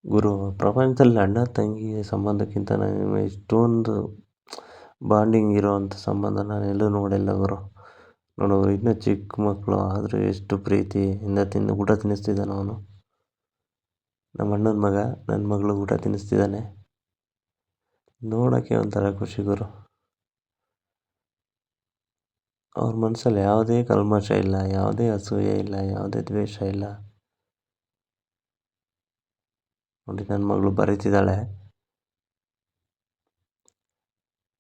ಗುರು, ಪ್ರಪಂಚದಲ್ಲಿ ಅಣ್ಣ ತಂಗಿ ಸಂಬಂಧಕ್ಕಿಂತ ನಾನು ಇಷ್ಟೊಂದು ಬಾಂಡಿಂಗ್ ಇರೋವಂಥ ಸಂಬಂಧ ನಾನು ಎಲ್ಲೂ ನೋಡಿಲ್ಲ ಗುರು. ನೋಡು, ಇನ್ನೂ ಚಿಕ್ಕ ಮಕ್ಕಳು ಆದರೂ ಎಷ್ಟು ಪ್ರೀತಿಯಿಂದ ಊಟ ತಿನ್ನಿಸ್ತಿದ್ದಾನೆ ಅವನು. ನಮ್ಮ ಅಣ್ಣನ ಮಗ ನನ್ನ ಮಗಳಿಗೆ ಊಟ ತಿನ್ನಿಸ್ತಿದ್ದಾನೆ. ನೋಡೋಕ್ಕೆ ಒಂಥರ ಖುಷಿ ಗುರು. ಅವ್ರ ಮನಸ್ಸಲ್ಲಿ ಯಾವುದೇ ಕಲ್ಮಶ ಇಲ್ಲ, ಯಾವುದೇ ಅಸೂಯೆ ಇಲ್ಲ, ಯಾವುದೇ ದ್ವೇಷ ಇಲ್ಲ. ನೋಡಿ, ನನ್ನ ಮಗಳು ಬರೀತಿದ್ದಾಳೆ.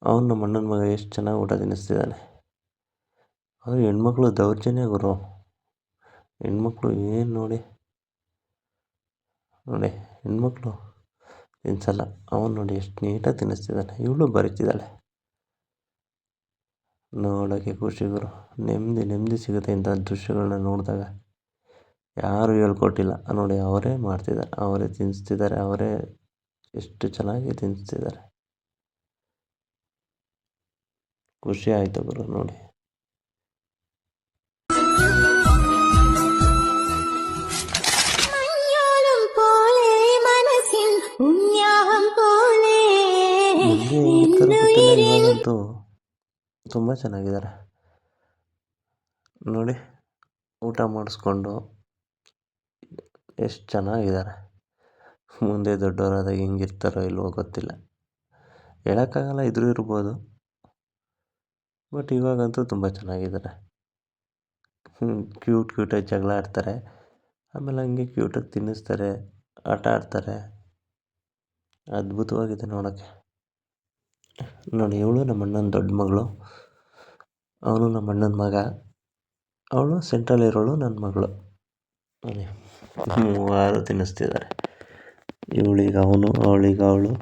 ಅವನು ನಮ್ಮ ಅಣ್ಣನ ಮಗ ಎಷ್ಟು ಚೆನ್ನಾಗಿ ಊಟ ತಿನ್ನಿಸ್ತಿದ್ದಾನೆ. ಅದು ಹೆಣ್ಮಕ್ಳು ದೌರ್ಜನ್ಯ ಗುರು. ಹೆಣ್ಮಕ್ಳು ಏನು ನೋಡಿ ಹೆಣ್ಮಕ್ಳು ತಿನ್ಸಲ್ಲ. ಅವನು ನೋಡಿ ಎಷ್ಟು ನೀಟಾಗಿ ತಿನ್ನಿಸ್ತಿದ್ದಾನೆ. ಇವಳು ಬರೀತಿದ್ದಾಳೆ. ನೋಡೋಕ್ಕೆ ಖುಷಿ ಗುರು. ನೆಮ್ಮದಿ ಸಿಗುತ್ತೆ ಇಂಥ ದೃಶ್ಯಗಳನ್ನ ನೋಡಿದಾಗ. ಯಾರು ಹೇಳ್ಕೊಟ್ಟಿಲ್ಲ ನೋಡಿ, ಅವರೇ ಮಾಡ್ತಿದ್ದಾರೆ, ಅವರೇ ತಿನ್ನಿಸ್ತಿದ್ದಾರೆ, ಅವರೇ ಎಷ್ಟು ಚೆನ್ನಾಗಿ ತಿನ್ನಿಸ್ತಿದ್ದಾರೆ. ಖುಷಿ ಆಯಿತು ಗುರು ನೋಡಿ. ಇವಾಗಂತೂ ತುಂಬ ಚೆನ್ನಾಗಿದ್ದಾರೆ ನೋಡಿ. ಊಟ ಮಾಡಿಸ್ಕೊಂಡು ಎಷ್ಟು ಚೆನ್ನಾಗಿದ್ದಾರೆ. ಮುಂದೆ ದೊಡ್ಡವರಾದಾಗ ಹೆಂಗಿರ್ತಾರೋ ಇಲ್ವೋ ಗೊತ್ತಿಲ್ಲ, ಹೇಳೋಕ್ಕಾಗಲ್ಲ. ಇದ್ರೂ ಇರ್ಬೋದು. ಬಟ್ ಇವಾಗಂತೂ ತುಂಬ ಚೆನ್ನಾಗಿದ್ದಾರೆ. ಕ್ಯೂಟಾಗಿ ಜಗಳ ಆಡ್ತಾರೆ, ಆಮೇಲೆ ಹಂಗೆ ಕ್ಯೂಟಾಗಿ ತಿನ್ನಿಸ್ತಾರೆ, ಆಟ ಆಡ್ತಾರೆ. ಅದ್ಭುತವಾಗಿದೆ ನೋಡೋಕ್ಕೆ. ನೋಡಿ, ಇವಳು ನಮ್ಮ ಅಣ್ಣನ ದೊಡ್ಡ ಮಗಳು, ಅವನು ನಮ್ಮ ಅಣ್ಣನ ಮಗ, ಅವಳು ಸೆಂಟ್ರಲ್ ಇರೋಳು ನನ್ನ ಮಗಳು. ನೋಡಿ, 3 ತಿನ್ನಿಸ್ತಿದ್ದಾರೆ. ಇವಳಿಗೆ ಅವನು, ಅವಳಿಗೆ ಅವಳು,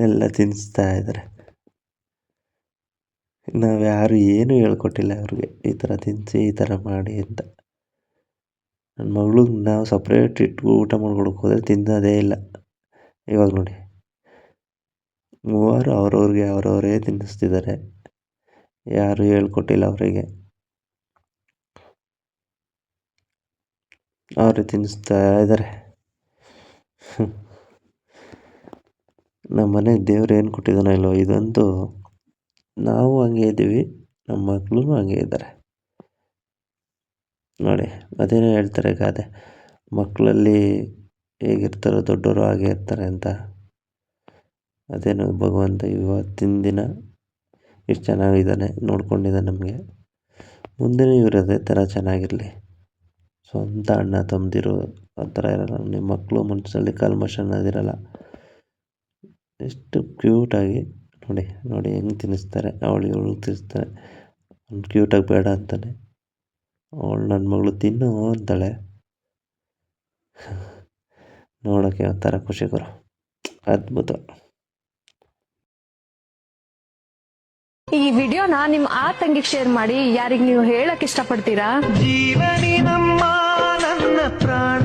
ಎಲ್ಲ ತಿನ್ನಿಸ್ತಾ ಇದ್ದಾರೆ. ನಾವು ಯಾರು ಏನೂ ಹೇಳ್ಕೊಟ್ಟಿಲ್ಲ ಅವ್ರಿಗೆ, ಈ ಥರ ತಿನ್ನಿಸಿ, ಈ ಥರ ಮಾಡಿ ಅಂತ. ನನ್ನ ಮಗಳಿಗೆ ನಾವು ಸಪ್ರೇಟ್ ಇಟ್ಟು ಊಟ ಮಾಡ್ಕೊಡಕ್ಕೆ ಹೋದರೆ ತಿನ್ನೋದೇ ಇಲ್ಲ. ಇವಾಗ ನೋಡಿ, 3 ಅವ್ರವ್ರಿಗೆ ಅವರವರೇ ತಿನ್ನಿಸ್ತಿದ್ದಾರೆ. ಯಾರೂ ಹೇಳ್ಕೊಟ್ಟಿಲ್ಲ ಅವರಿಗೆ, ಅವರೇ ತಿನ್ನಿಸ್ತಾ ಇದ್ದಾರೆ. ನಮ್ಮ ಮನೆಗೆ ದೇವ್ರು ಏನು ಕೊಟ್ಟಿದ್ದಾನೋ ಇಲ್ಲೋ, ಇದಂತೂ ನಾವು ಹಂಗೆ ಇದ್ದೀವಿ, ನಮ್ಮ ಮಕ್ಕಳು ಹಂಗೆ ಇದ್ದಾರೆ ನೋಡಿ. ಅದೇನೋ ಹೇಳ್ತಾರೆ ಗಾದೆ, ಮಕ್ಕಳಲ್ಲಿ ಹೇಗಿರ್ತಾರೋ ದೊಡ್ಡವರು ಹಾಗೆ ಇರ್ತಾರೆ ಅಂತ. ಅದೇನೋ ಭಗವಂತ ಇವತ್ತಿನ ದಿನ ಇಷ್ಟು ಚೆನ್ನಾಗಿದ್ದಾನೆ, ನೋಡ್ಕೊಂಡಿದ್ದಾನೆ ನಮಗೆ. ಮುಂದೆನೂ ಇವರು ಅದೇ ಥರ ಚೆನ್ನಾಗಿರಲಿ. ಸ್ವಂತ ಅಣ್ಣ ತಮ್ಮದಿರು ಆ ಥರ ಇರಲ್ಲ. ನಿಮ್ಮ ಮಕ್ಕಳು ಮನಸ್ಸಲ್ಲಿ ಕಲ್ಮಶ ಅನ್ನೋದಿರಲ್ಲ. ಎಷ್ಟು ಕ್ಯೂಟಾಗಿ ನೋಡಿ ಹೆಂಗೆ ತಿನ್ನಿಸ್ತಾರೆ. ಇವಳು ತಿನ್ನಿಸ್ತಾರೆ, ಅವ್ನು ಕ್ಯೂಟಾಗಿ ಬೇಡ ಅಂತಾನೆ. ಅವಳು ನನ್ನ ಮಗಳು ತಿನ್ನು ಅಂತಾಳೆ. ನೋಡೋಕ್ಕೆ ಒಂಥರ ಖುಷಿ ಗುರು, ಅದ್ಭುತ. ಈ ವಿಡಿಯೋನ ನಿಮ್ಮ ತಂಗಿಗೆ ಶೇರ್ ಮಾಡಿ. ಯಾರಿಗೆ ನೀವು ಹೇಳಕ್ ಇಷ್ಟಪಡ್ತೀರಾ? ಜೀವನಿ ನಮ್ಮ ನನ್ನ ಪ್ರಾಣ